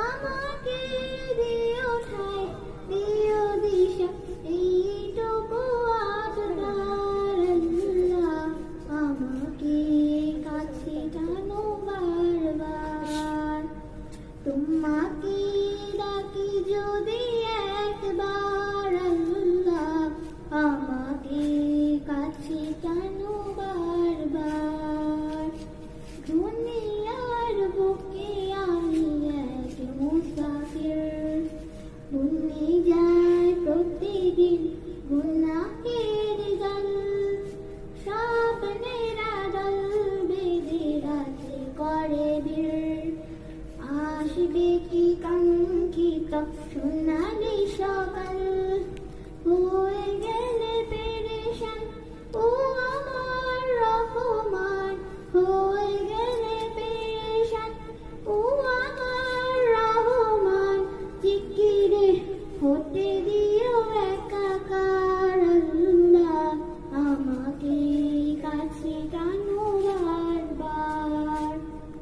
আমাকে দিও ঠাই, দিও দিশা, এইটুকু আবদার আল্লাহ, আমাকে কাছে টানো বারবার। তোমাকে ডাকি যদি একবার আল্লাহ, আমাকে কাছে টানো বারবার। দুনিয়ার বুকে আমি এক মুসাফির, বনে যায় প্রতিদিন গুনাহের জাল। স্বপ্নের আদল বেঁধে রাতে করে ভিড়, আসবে কি কাঙ্ক্ষিত সোনালি সকাল, হয়ে গেছে